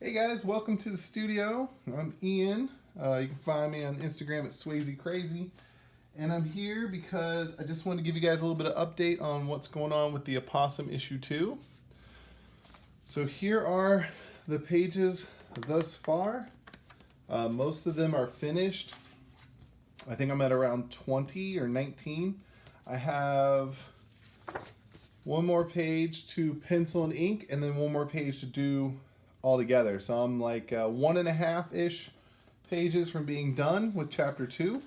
Hey guys, welcome to the studio. I'm Ian. You can find me on Instagram at Swayze Crazy. And I'm here because I just wanted to give you guys a little bit of update on what's going on with the Opossum issue 2. So here are the pages thus far. Most of them are finished. I think I'm at around 20 or 19. I have one more page to pencil and ink, and then one more page to do all together. So I'm like 1.5-ish pages from being done with chapter 2.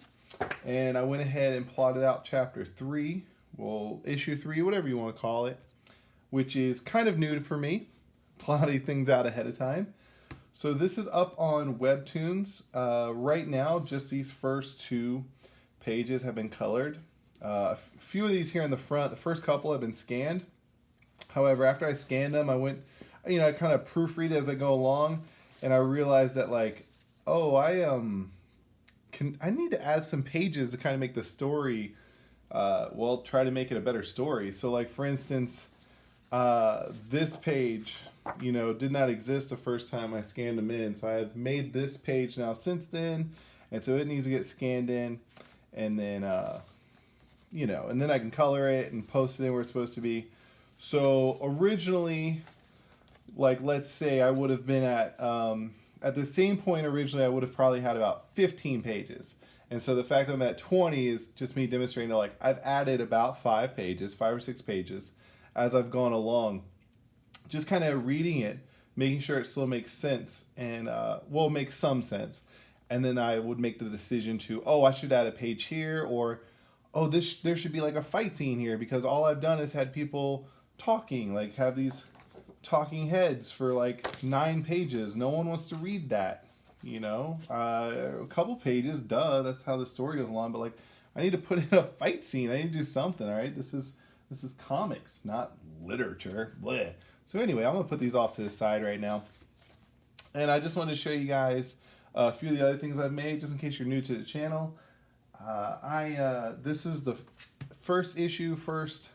And I went ahead and plotted out chapter 3, well, issue 3, whatever you want to call it, which is kind of new for me, plotting things out ahead of time. So this is up on Webtoons. Right now, just these first 2 pages have been colored. A few of these here in the front, the first couple have been scanned. However, after I scanned them, I kind of proofread as I go along, and I realized that I need to add some pages to kind of make the story, try to make it a better story. So like for instance, this page, did not exist the first time I scanned them in. So I have made this page now since then, and so it needs to get scanned in, and then and then I can color it and post it in where it's supposed to be. So originally, like let's say I would have been at the same point originally, I would have probably had about 15 pages. And so the fact that I'm at 20 is just me demonstrating that I've added about 5 or 6 pages as I've gone along. Just kind of reading it, making sure it still makes sense and makes some sense. And then I would make the decision to, I should add a page here, or there should be like a fight scene here, because all I've done is had people talking, like have these talking heads for like 9 pages. No one wants to read that, a couple pages, duh, that's how the story goes along. But I need to put in a fight scene. I need to do something. All right, this is comics, not literature. Bleh. So anyway, I'm gonna put these off to the side right now, and I just wanted to show you guys a few of the other things I've made, just in case you're new to the channel. This is the first issue, first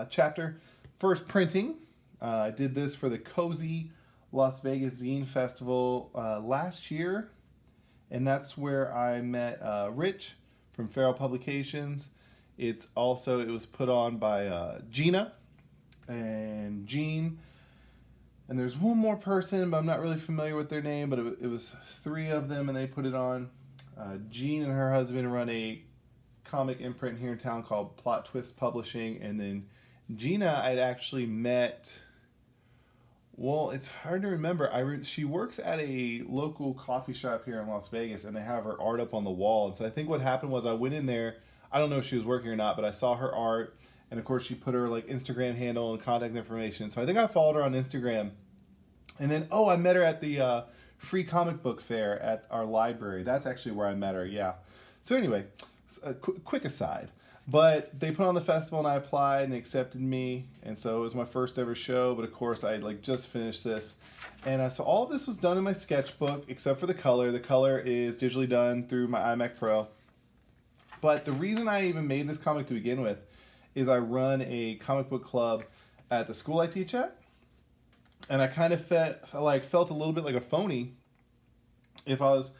chapter, first printing. I did this for the Cozy Las Vegas Zine Festival last year, and that's where I met Rich from Feral Publications. It was put on by Gina and Jean, and there's one more person, but I'm not really familiar with their name, but it was 3 of them, and they put it on. Jean and her husband run a comic imprint here in town called Plot Twist Publishing, and then Gina I'd actually met. Well, it's hard to remember. She works at a local coffee shop here in Las Vegas, and they have her art up on the wall. And so I think what happened was I went in there. I don't know if she was working or not, but I saw her art, and of course she put her Instagram handle and contact information. So I think I followed her on Instagram, and then I met her at the free comic book fair at our library. That's actually where I met her. Yeah. So anyway, a quick aside. But they put on the festival, and I applied, and they accepted me, and so it was my first ever show. But of course, I just finished this, and so all of this was done in my sketchbook except for the color. The color is digitally done through my iMac Pro. But the reason I even made this comic to begin with is I run a comic book club at the school I teach at, and I kind of felt a little bit like a phony if I was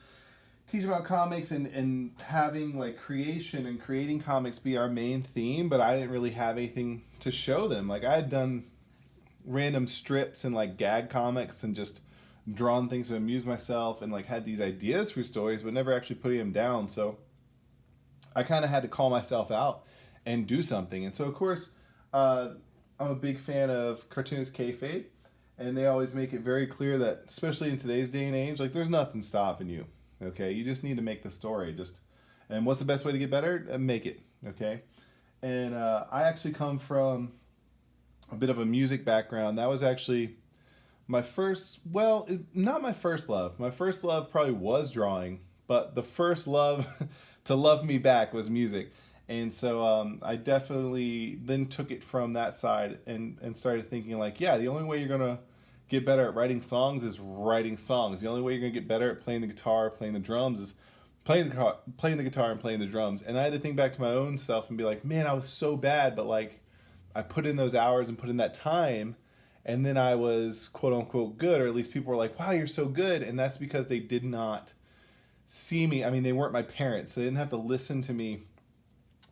teaching about comics and having creation and creating comics be our main theme, but I didn't really have anything to show them. I had done random strips and gag comics and just drawn things to amuse myself, and had these ideas for stories, but never actually putting them down. So I kind of had to call myself out and do something. And so of course, I'm a big fan of cartoonist kayfabe, and they always make it very clear that, especially in today's day and age, there's nothing stopping you. Okay, you just need to make the story. And what's the best way to get better? Make it. Okay, and I actually come from a bit of a music background. That was actually my first. Well, not my first love. My first love probably was drawing, but the first love to love me back was music. And so I definitely then took it from that side and started thinking the only way you're gonna get better at writing songs is writing songs. The only way you're gonna get better at playing the guitar, playing the drums is playing the guitar and playing the drums. And I had to think back to my own self and be man, I was so bad, but I put in those hours and put in that time, And then I was quote unquote good, or at least people were like, wow, you're so good. And that's because they did not see me. I mean, they weren't my parents, so they didn't have to listen to me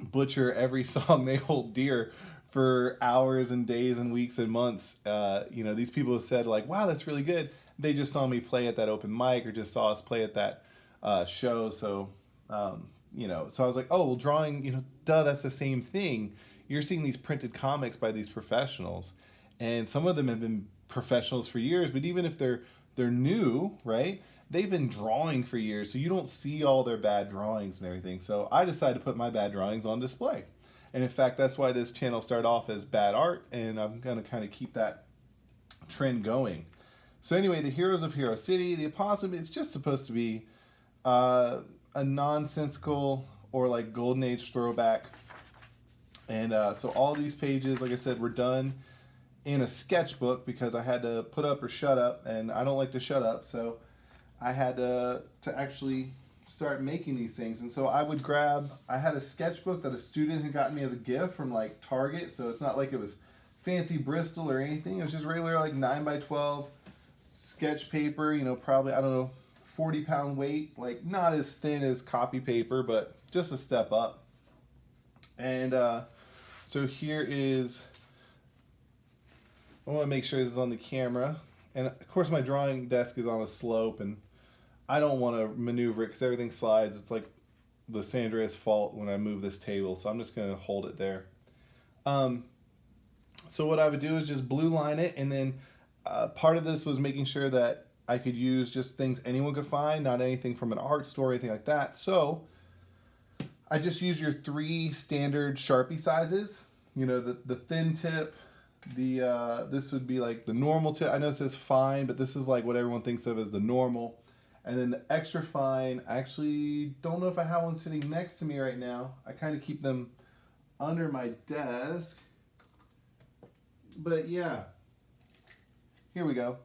butcher every song they hold dear for hours and days and weeks and months. These people have said like, wow, that's really good. They just saw me play at that open mic or just saw us play at that show. So, so I was like, oh, well, drawing, duh, that's the same thing. You're seeing these printed comics by these professionals, and some of them have been professionals for years, but even if they're new, right? They've been drawing for years, so you don't see all their bad drawings and everything. So I decided to put my bad drawings on display. And in fact, that's why this channel started off as bad art, and I'm going to kind of keep that trend going. So anyway, the Heroes of Hero City, the Opossum, it's just supposed to be a nonsensical or like Golden Age throwback. And so all these pages, like I said, were done in a sketchbook because I had to put up or shut up, and I don't like to shut up, so I had to actually start making these things. And so I had a sketchbook that a student had gotten me as a gift from like Target, so it's not like it was fancy Bristol or anything. It was just regular like 9x12 sketch paper, probably, I don't know, 40-pound weight, like not as thin as copy paper, but just a step up. And so here is, I want to make sure this is on the camera. And of course my drawing desk is on a slope, and I don't want to maneuver it because everything slides. It's like the San Andreas fault when I move this table, so I'm just going to hold it there. So what I would do is just blue line it, and then part of this was making sure that I could use just things anyone could find, not anything from an art store or anything like that. So I just use your 3 standard Sharpie sizes. The thin tip, this would be like the normal tip. I know it says fine, but this is like what everyone thinks of as the normal. And then the extra fine, I actually don't know if I have one sitting next to me right now. I kind of keep them under my desk. But yeah, here we go.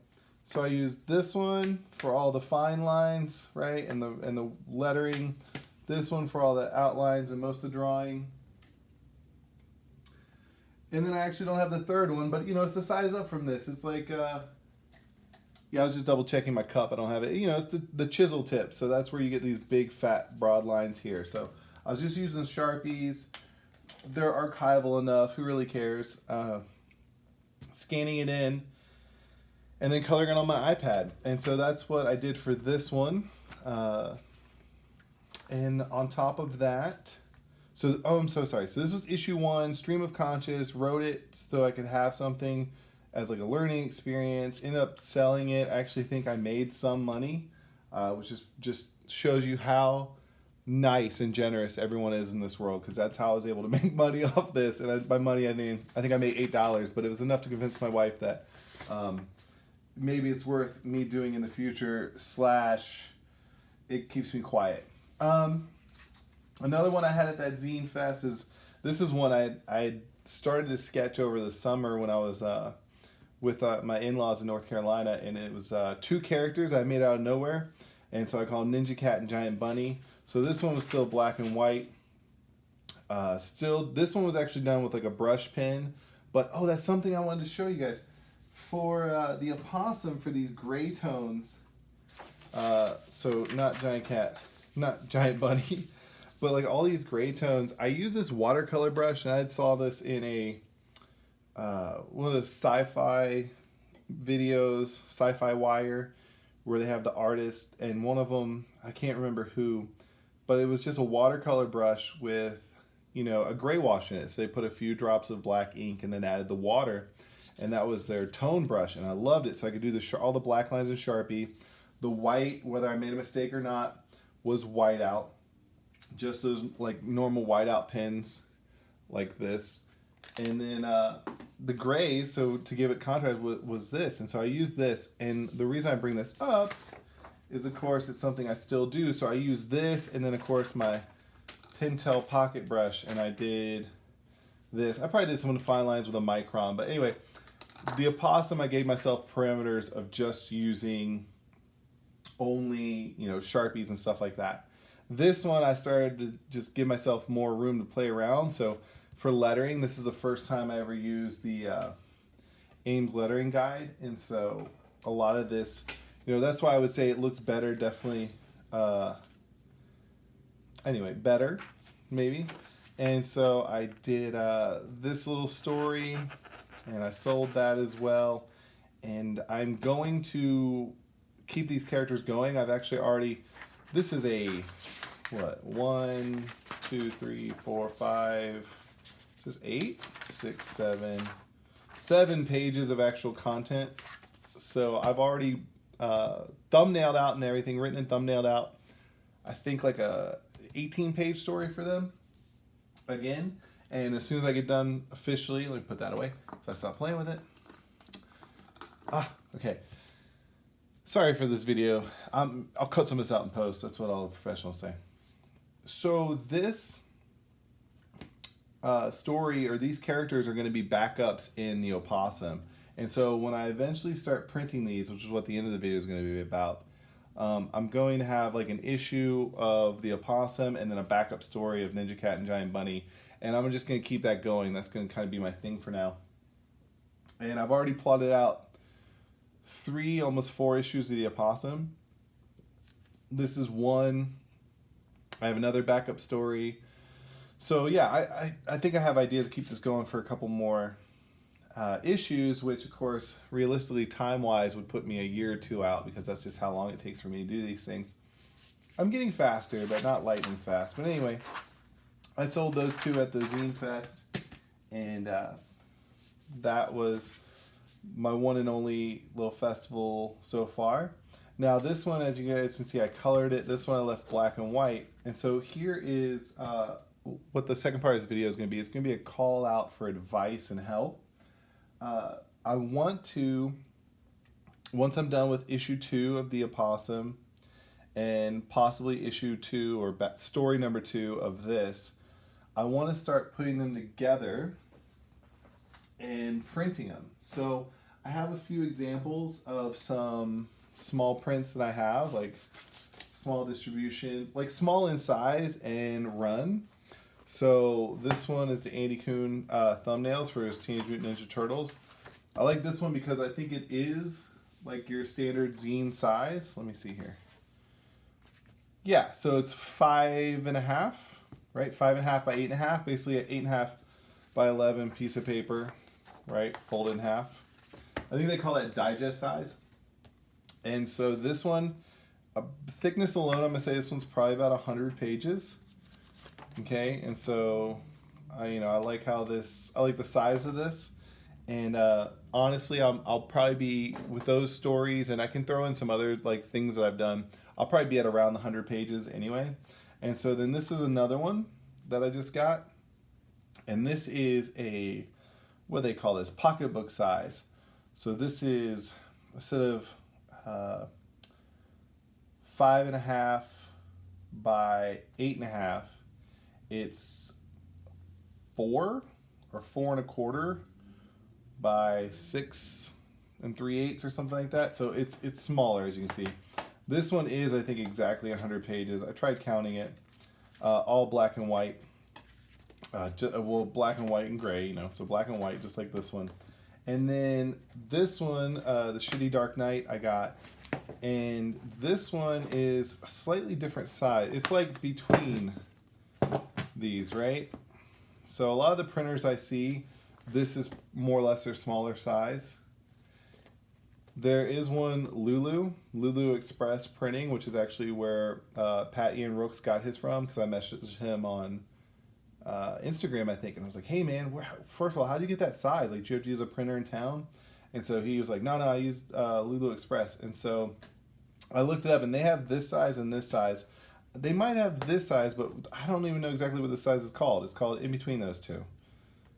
So I use this one for all the fine lines, right? And the lettering. This one for all the outlines and most of the drawing. And then I actually don't have the third one, but it's the size up from this. It's like, I was just double checking my cup. I don't have it. It's the chisel tip. So that's where you get these big, fat, broad lines here. So I was just using the Sharpies. They're archival enough. Who really cares? Scanning it in and then coloring it on my iPad. And so that's what I did for this one. And on top of that, I'm so sorry. So this was issue 1, Stream of Conscious. Wrote it so I could have something as like a learning experience. Ended up selling it. I actually think I made some money, which is just shows you how nice and generous everyone is in this world, because that's how I was able to make money off this. And by money, I mean, I think I made $8, but it was enough to convince my wife that maybe it's worth me doing in the future, / it keeps me quiet. Another one I had at that Zine Fest this is one I started to sketch over the summer when I was with my in-laws in North Carolina, and it was 2 characters I made out of nowhere, and so I called Ninja Cat and Giant Bunny. So this one was still black and white. This one was actually done with like a brush pen, but that's something I wanted to show you guys. For the Opossum, for these gray tones, so not Giant Cat, not Giant Bunny, but like all these gray tones, I use this watercolor brush, and I saw this in a one of the sci-fi videos, Sci-Fi Wire, where they have the artist, and one of them, I can't remember who, but it was just a watercolor brush with, a gray wash in it. So they put a few drops of black ink and then added the water, and that was their tone brush, and I loved it. So I could do all the black lines in Sharpie. The white, whether I made a mistake or not, was white out. Just those like normal whiteout pens like this. And then the gray, so to give it contrast, was this. And so I used this. And the reason I bring this up is, of course, it's something I still do. So I use this, and then, of course, my Pentel pocket brush, and I did this. I probably did some of the fine lines with a micron. But anyway, the Opossum, I gave myself parameters of just using only, Sharpies and stuff like that. This one, I started to just give myself more room to play around. So for lettering, this is the first time I ever used the Ames lettering guide, and so a lot of this, that's why I would say it looks better, definitely. Anyway, better, maybe. And so I did this little story, and I sold that as well. And I'm going to keep these characters going. I've actually already, this is a, what, 1, 2, 3, 4, 5, this is 8, 6, 7 pages of actual content. So I've already thumbnailed out and everything, written and thumbnailed out, I think like a 18-page story for them again. And as soon as I get done officially, let me put that away so I stop playing with it. Okay. Sorry for this video. I'll cut some of this out in post. That's what all the professionals say. So this story, or these characters, are going to be backups in the Opossum. And so when I eventually start printing these, which is what the end of the video is going to be about, I'm going to have like an issue of the Opossum and then a backup story of Ninja Cat and Giant Bunny. And I'm just going to keep that going. That's going to kind of be my thing for now. And I've already plotted out 3, almost 4 issues of the Opossum. This is one. I have another backup story. So yeah, I think I have ideas to keep this going for a couple more issues, which of course, realistically, time-wise, would put me a year or 2 out, because that's just how long it takes for me to do these things. I'm getting faster, but not lightning fast. But anyway, I sold those 2 at the Zine Fest, and that was my one and only little festival so far. Now this one, as you guys can see, I colored it. This one I left black and white. And so here is what the second part of this video is going to be. It's going to be a call out for advice and help. I want to, once I'm done with issue 2 of the Opossum, and possibly issue 2 or story number 2 of this, I want to start putting them together and printing them. So I have a few examples of some small prints that I have, like small distribution, like small in size and run. So this one is the Andy Kuhn thumbnails for his Teenage Mutant Ninja Turtles. I like this one because I think it is like your standard zine size. Let me see here. Yeah, so it's 5.5, right? 5.5 by 8.5, basically an 8.5 by 11 piece of paper, right? Folded in half. I think they call that digest size. And so this one, thickness alone, I'm gonna say this one's probably about 100 pages. Okay, and so I like how this, I like the size of this, and honestly, I'll probably be with those stories, and I can throw in some other like things that I've done. I'll probably be at around the 100 pages anyway. And so then this is another one that I just got, and this is a, what do they call this, pocketbook size. So this is, instead of 5.5 by 8.5, it's 4 or 4.25 by 6 3/8 or something like that. So it's smaller, as you can see. This one is, I think, exactly 100 pages. I tried counting it. All black and white. Well, black and white and gray, so black and white, just like this one. And then this one, the Shitty Dark Knight, I got. And this one is a slightly different size. It's like between these, right? So a lot of the printers I see, this is more or less their smaller size. There is one Lulu Express Printing, which is actually where Pat Ian Rooks got his from, because I messaged him on Instagram, I think, and I was like, hey man, first of all, how do you get that size? Like, do you have to use a printer in town? And so he was like, no, I used Lulu Express. And so I looked it up, and they have this size and this size. They might have this size, but I don't even know exactly what this size is called. It's called in between those two.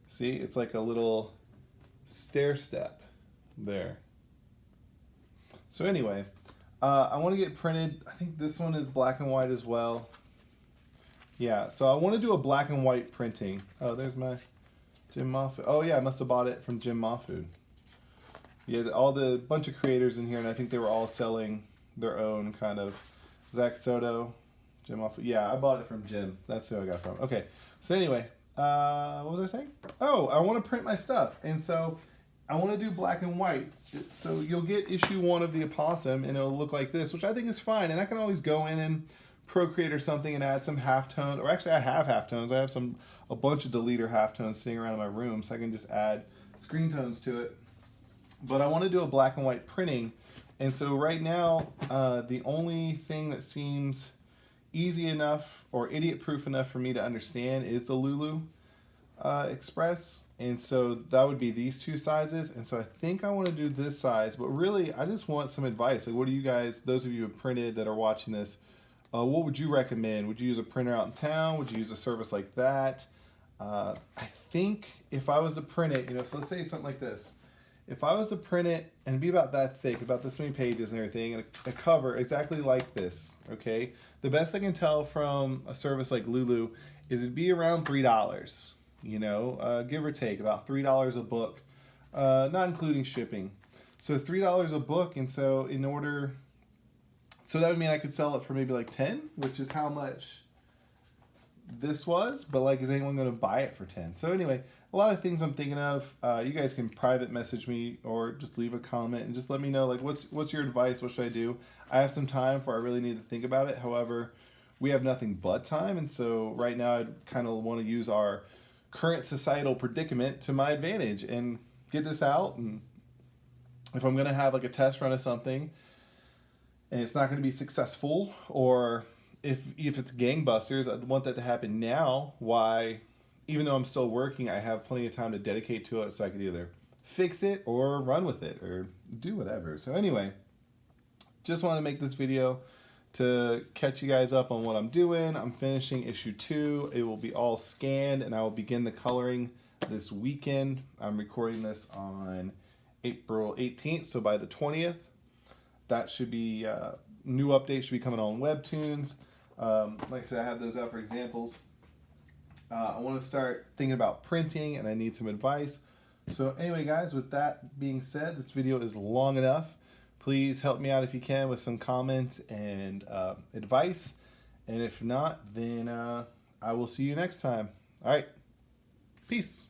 See, it's like a little stair step there. So anyway, I want to get printed. I think this one is black and white as well. Yeah, so I want to do a black and white printing. Oh, there's my Jim Mahfood. Oh yeah, I must have bought it from Jim Mahfood. Yeah, all the bunch of creators in here, and I think they were all selling their own kind of Zach Soto, Jim Mahfood. Yeah, I bought it from Jim. That's who I got it from. Okay, so anyway, what was I saying? Oh, I want to print my stuff, and so I want to do black and white. So you'll get issue 1 of the Opossum, and it'll look like this, which I think is fine. And I can always go in and Procreate or something and add some halftone. Or actually, I have halftones. I have a bunch of deleter halftones sitting around in my room, so I can just add screen tones to it. But I want to do a black and white printing. And so right now, the only thing that seems easy enough or idiot-proof enough for me to understand is the Lulu Express. And so that would be these 2 sizes. And so I think I want to do this size, but really I just want some advice. Like, what do you guys, those of you who have printed that are watching this, what would you recommend? Would you use a printer out in town? Would you use a service like that? I think if I was to print it, so let's say something like this. If I was to print it and be about that thick, about this many pages and everything, and a cover exactly like this, okay? The best I can tell from a service like Lulu is it'd be around $3, give or take, about $3 a book, not including shipping. So $3 a book, and so so that would mean I could sell it for maybe like 10, which is how much this was, but like, is anyone going to buy it for 10? So anyway, a lot of things I'm thinking of. You guys can private message me or just leave a comment and just let me know, like, what's your advice? What should I do? I have some time for I really need to think about it. However, we have nothing but time, and so right now I'd kind of want to use our current societal predicament to my advantage and get this out. And if I'm going to have like a test run of something and it's not going to be successful, or if it's gangbusters, I'd want that to happen now. Why, even though I'm still working, I have plenty of time to dedicate to it, so I could either fix it or run with it or do whatever. So anyway, just want to make this video to catch you guys up on what I'm doing. I'm finishing issue 2. It will be all scanned, and I will begin the coloring this weekend. I'm recording this on April 18th, so by the 20th, that should be, new updates should be coming on Webtoons. Like I said, I have those out for examples. I want to start thinking about printing, and I need some advice. So anyway, guys, with that being said, this video is long enough. Please help me out if you can with some comments and advice. And if not, then I will see you next time. All right. Peace.